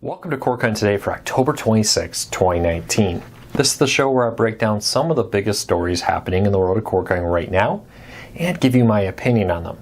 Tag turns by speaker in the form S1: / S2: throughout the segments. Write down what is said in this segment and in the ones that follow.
S1: Welcome to Cord Cutting Today for October 26, 2019. This is the show where I break down some of the biggest stories happening in the world of cord cutting right now and give you my opinion on them.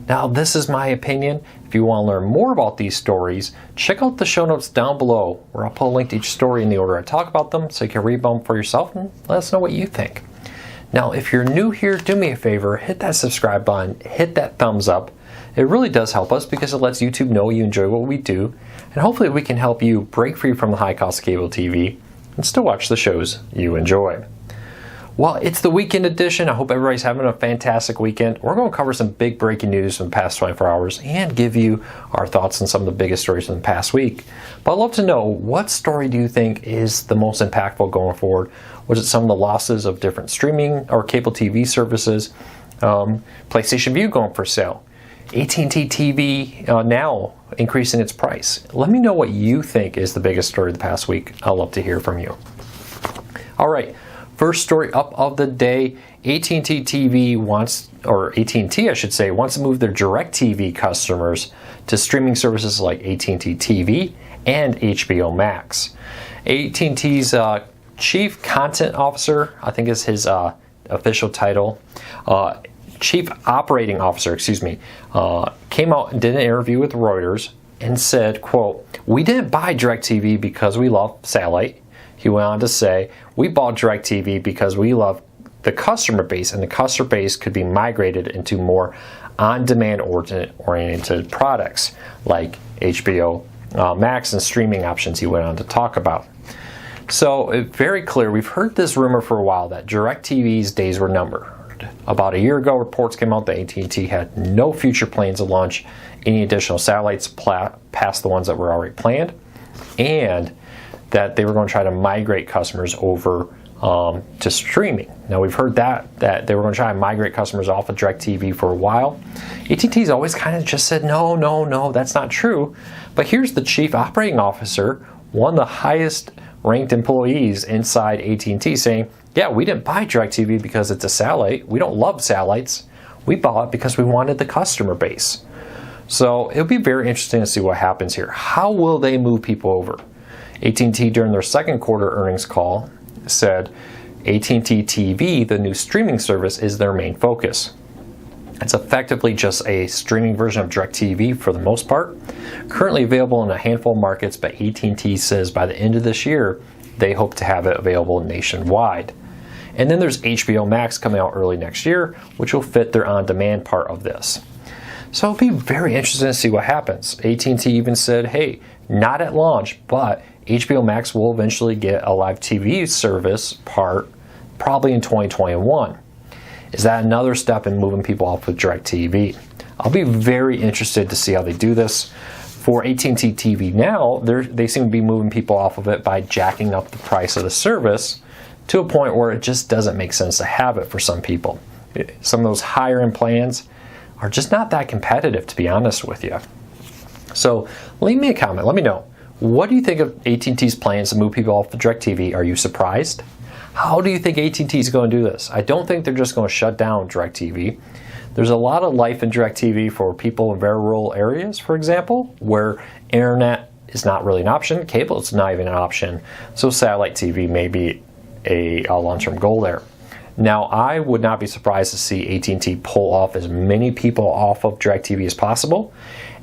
S1: Now, this is my opinion. If you want to learn more about these stories, check out the show notes down below where I'll put a link to each story in the order I talk about them so you can read them for yourself and let us know what you think. Now, if you're new here, do me a favor, hit that subscribe button, hit that thumbs up. It really does help us because it lets YouTube know you enjoy what we do, and hopefully we can help you break free from the high cost of cable TV and still watch the shows you enjoy. Well, it's the weekend edition. I hope everybody's having a fantastic weekend. We're going to cover some big breaking news from the past 24 hours and give you our thoughts on some of the biggest stories from the past week. But I'd love to know, what story do you think is the most impactful going forward? Was it some of the losses of different streaming or cable TV services? PlayStation Vue going for sale? AT&T TV now increasing its price. Let me know what you think is the biggest story of the past week. I'd love to hear from you. All right, first story up of the day. AT&T TV wants, or AT&T I should say, wants to move their DIRECTV customers to streaming services like AT&T TV and HBO Max. AT&T's Chief Content Officer, I think is his official title, Chief Operating Officer, came out and did an interview with Reuters and said, quote, "We didn't buy DIRECTV because we love satellite." He went on to say, "We bought DIRECTV because we love the customer base, and the customer base could be migrated into more on-demand oriented products like HBO Max and streaming options," he went on to talk about. So very clear, we've heard this rumor for a while that DIRECTV's days were numbered. About a year ago, reports came out that AT&T had no future plans to launch any additional satellites past the ones that were already planned, and that they were going to try to migrate customers over to streaming. Now, we've heard that they were going to try to migrate customers off of DIRECTV for a while. AT&T's always kind of just said, no, that's not true. But here's the Chief Operating Officer, one of the highest ranked employees inside AT&T, saying, "Yeah, we didn't buy DIRECTV because it's a satellite. We don't love satellites. We bought it because we wanted the customer base." So it'll be very interesting to see what happens here. How will they move people over? AT&T, during their second quarter earnings call, said AT&T TV, the new streaming service, is their main focus. It's effectively just a streaming version of DIRECTV for the most part. Currently available in a handful of markets, but AT&T says by the end of this year, they hope to have it available nationwide. And then there's HBO Max coming out early next year, which will fit their on-demand part of this. So it'll be very interesting to see what happens. AT&T even said, hey, not at launch, but HBO Max will eventually get a live TV service part probably in 2021. Is that another step in moving people off of DIRECTV? I'll be very interested to see how they do this. For AT&T TV now, they seem to be moving people off of it by jacking up the price of the service to a point where it just doesn't make sense to have it for some people. Some of those higher end plans are just not that competitive, to be honest with you. So leave me a comment. Let me know. What do you think of AT&T's plans to move people off of DIRECTV? Are you surprised? How do you think AT&T is going to do this? I don't think they're just going to shut down DIRECTV. There's a lot of life in DIRECTV for people in very rural areas, for example, where internet is not really an option, cable is not even an option, so satellite TV may be a long-term goal there. Now, I would not be surprised to see AT&T pull off as many people off of DIRECTV as possible,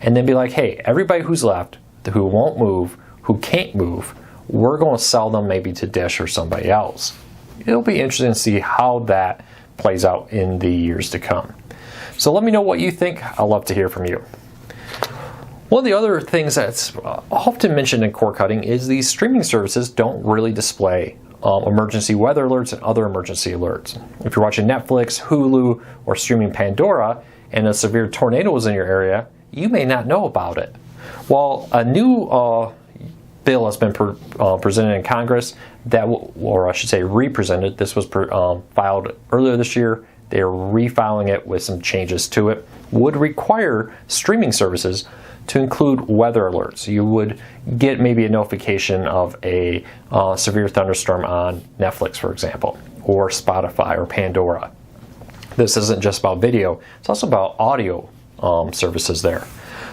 S1: and then be like, hey, everybody who's left, who won't move, who can't move, we're going to sell them maybe to Dish or somebody else. It'll be interesting to see how that plays out in the years to come. So let me know what you think. I'd love to hear from you. One of the other things that's often mentioned in cord cutting is these streaming services don't really display emergency weather alerts and other emergency alerts. If you're watching Netflix, Hulu, or streaming Pandora and a severe tornado is in your area, you may not know about it. Well, a new bill has been presented in Congress or I should say represented. This was filed earlier this year. They are refiling it with some changes to it. Would require streaming services to include weather alerts. You would get maybe a notification of a severe thunderstorm on Netflix, for example, or Spotify or Pandora. This isn't just about video, it's also about audio services there.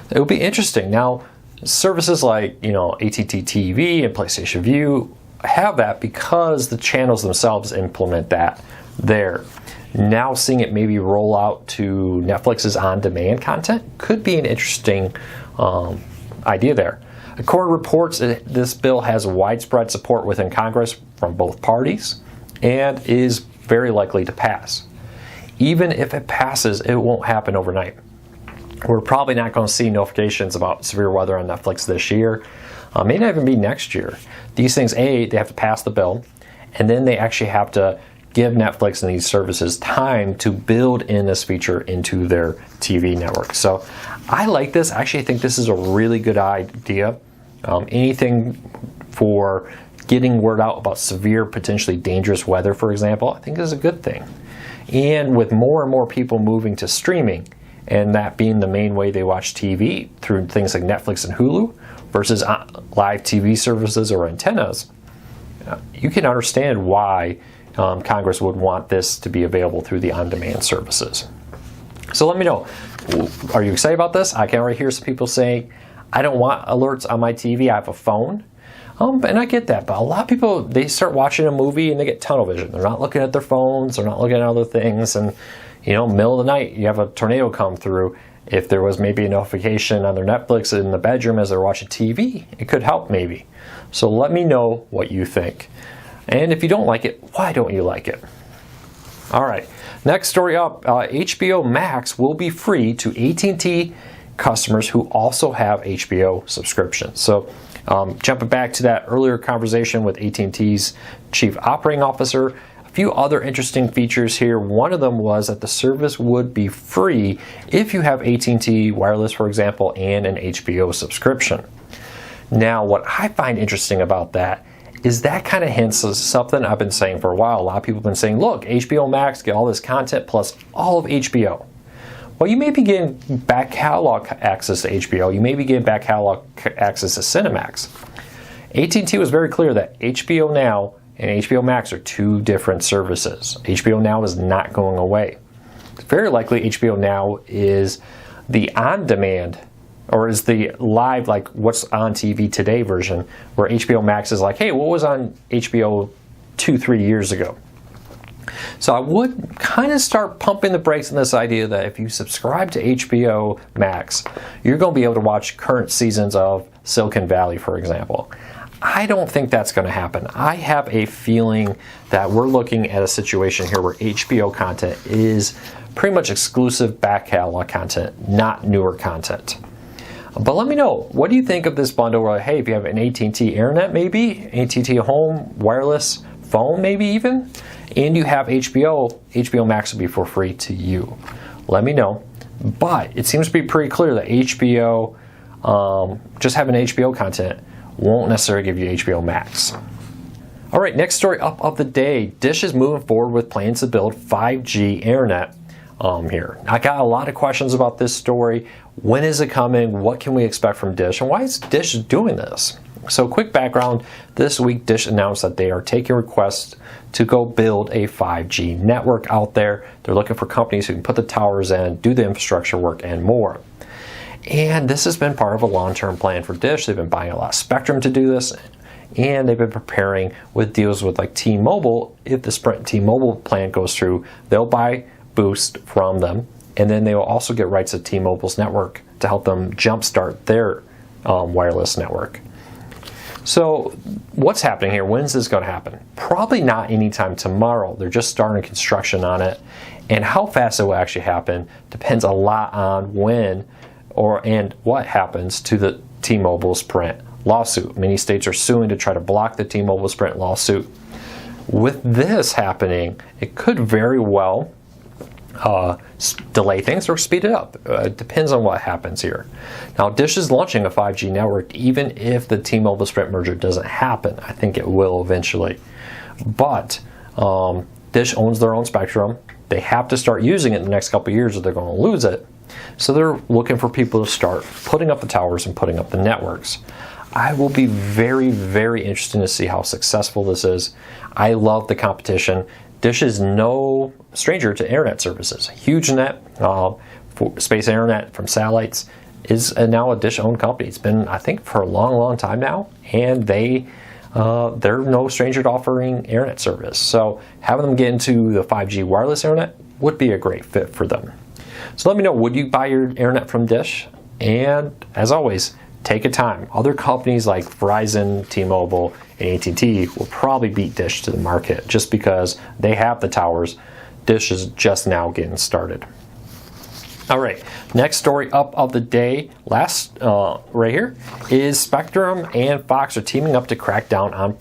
S1: It would be interesting. Now, Services like, AT&T TV and PlayStation View have that because the channels themselves implement that there. Now seeing it maybe roll out to Netflix's on-demand content could be an interesting idea there. According to reports, this bill has widespread support within Congress from both parties and is very likely to pass. Even if it passes, it won't happen overnight. We're probably not going to see notifications about severe weather on Netflix this year. May not even be next year. These things, they have to pass the bill, and then they actually have to give Netflix and these services time to build in this feature into their TV network. So I like this. I actually think this is a really good idea. Anything for getting word out about severe, potentially dangerous weather, for example, I think is a good thing. And with more and more people moving to streaming, and that being the main way they watch TV through things like Netflix and Hulu versus live TV services or antennas, you can understand why Congress would want this to be available through the on-demand services. So let me know, are you excited about this? I can already hear some people saying, I don't want alerts on my TV, I have a phone. And I get that, but a lot of people, they start watching a movie and they get tunnel vision. They're not looking at their phones, they're not looking at other things, and middle of the night, you have a tornado come through. If there was maybe a notification on their Netflix in the bedroom as they're watching TV, it could help maybe. So let me know what you think. And if you don't like it, why don't you like it? All right, next story up, HBO Max will be free to AT&T customers who also have HBO subscriptions. So jumping back to that earlier conversation with AT&T's chief operating officer, a few other interesting features here. One of them was that the service would be free if you have AT&T wireless, for example, and an HBO subscription. Now, what I find interesting about that is that kind of hints at something I've been saying for a while. A lot of people have been saying, look, HBO Max, get all this content plus all of HBO. Well, you may be getting back catalog access to HBO. You may be getting back catalog access to Cinemax. AT&T was very clear that HBO Now and HBO Max are two different services. HBO Now is not going away. It's very likely HBO Now is the on-demand, or is the live, like what's on TV today version, where HBO Max is like, hey, what was on HBO 2-3 years ago? So I would kind of start pumping the brakes on this idea that if you subscribe to HBO Max, you're going to be able to watch current seasons of Silicon Valley, for example. I don't think that's going to happen. I have a feeling that we're looking at a situation here where HBO content is pretty much exclusive back catalog content, not newer content. But let me know, what do you think of this bundle where, hey, if you have an AT&T Internet maybe, AT&T Home, wireless phone maybe even, and you have HBO Max will be for free to you. Let me know. But it seems to be pretty clear that HBO, just having HBO content won't necessarily give you HBO Max. All right, next story up of the day. Dish is moving forward with plans to build 5G internet here. I got a lot of questions about this story. When is it coming? What can we expect from Dish? And why is Dish doing this? So quick background, this week Dish announced that they are taking requests to go build a 5G network out there. They're looking for companies who can put the towers in, do the infrastructure work, and more. And this has been part of a long-term plan for Dish. They've been buying a lot of spectrum to do this, and they've been preparing with deals with like T-Mobile. If the Sprint T-Mobile plan goes through, they'll buy Boost from them, and then they will also get rights to T-Mobile's network to help them jumpstart their wireless network. So what's happening here? When's this going to happen? Probably not anytime tomorrow. They're just starting construction on it, and how fast it will actually happen depends a lot on when and what happens to the T-Mobile Sprint lawsuit. Many states are suing to try to block the T-Mobile Sprint lawsuit. With this happening, it could very well delay things or speed it up. It depends on what happens here. Now, Dish is launching a 5G network even if the T-Mobile Sprint merger doesn't happen. I think it will eventually. But Dish owns their own spectrum. They have to start using it in the next couple of years or they're going to lose it. So they're looking for people to start putting up the towers and putting up the networks. I will be very, very interested to see how successful this is. I love the competition. Dish is no stranger to internet services. HughesNet, for space internet from satellites. is now a Dish-owned company. It's been, I think, for a long time now, and they're no stranger to offering internet service. So having them get into the 5G wireless internet would be a great fit for them. So let me know, would you buy your internet from Dish? And as always, take a time. Other companies like Verizon, T-Mobile, and AT&T will probably beat Dish to the market just because they have the towers. Dish is just now getting started. All right, next story up of the day, right here, is Spectrum and Fox are teaming up to crack down on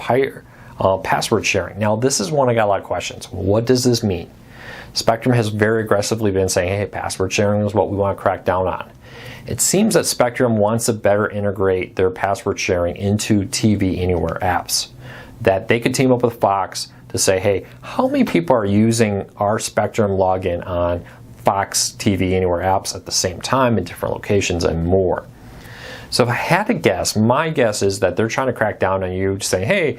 S1: password sharing. Now, this is one I got a lot of questions. What does this mean? Spectrum has very aggressively been saying, hey, password sharing is what we want to crack down on. It seems that Spectrum wants to better integrate their password sharing into TV Anywhere apps. That they could team up with Fox to say, hey, how many people are using our Spectrum login on Fox TV Anywhere apps at the same time in different locations and more. So if I had to guess, my guess is that they're trying to crack down on you, saying, hey,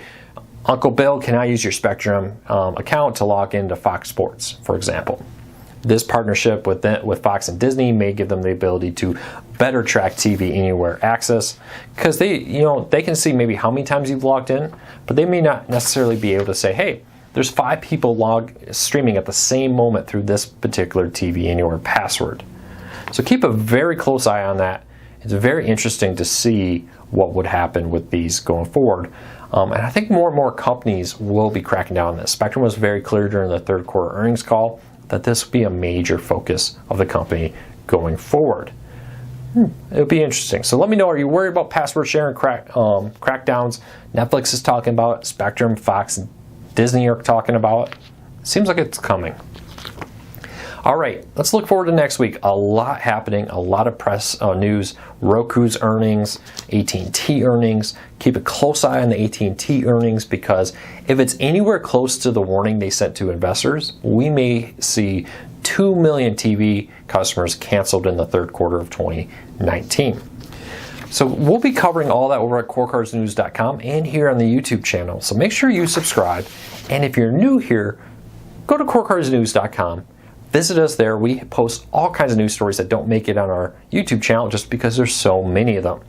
S1: Uncle Bill, can I use your Spectrum account to log into Fox Sports, for example? This partnership with Fox and Disney may give them the ability to better track TV Anywhere access, because they can see maybe how many times you've logged in, but they may not necessarily be able to say, hey, there's 5 people streaming at the same moment through this particular TV Anywhere password. So keep a very close eye on that. It's very interesting to see what would happen with these going forward. And I think more and more companies will be cracking down on this. Spectrum was very clear during the third quarter earnings call that this will be a major focus of the company going forward. It'll be interesting. So let me know, are you worried about password sharing crackdowns? Netflix is talking about it. Spectrum, Fox, Disney are talking about it. Seems like it's coming. All right, let's look forward to next week. A lot happening, a lot of press news. Roku's earnings, AT&T earnings. Keep a close eye on the AT&T earnings, because if it's anywhere close to the warning they sent to investors, we may see 2 million TV customers canceled in the third quarter of 2019. So we'll be covering all that over at corecardsnews.com and here on the YouTube channel. So make sure you subscribe. And if you're new here, go to corecardsnews.com. Visit us there. We post all kinds of news stories that don't make it on our YouTube channel just because there's so many of them.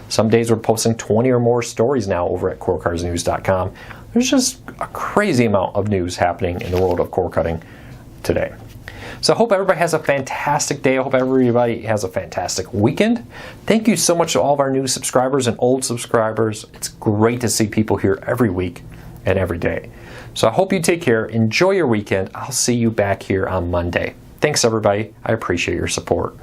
S1: Some days we're posting 20 or more stories now over at corecardsnews.com. There's just a crazy amount of news happening in the world of cord cutting today. So I hope everybody has a fantastic day. I hope everybody has a fantastic weekend. Thank you so much to all of our new subscribers and old subscribers. It's great to see people here every week and every day. So I hope you take care. Enjoy your weekend. I'll see you back here on Monday. Thanks, everybody. I appreciate your support.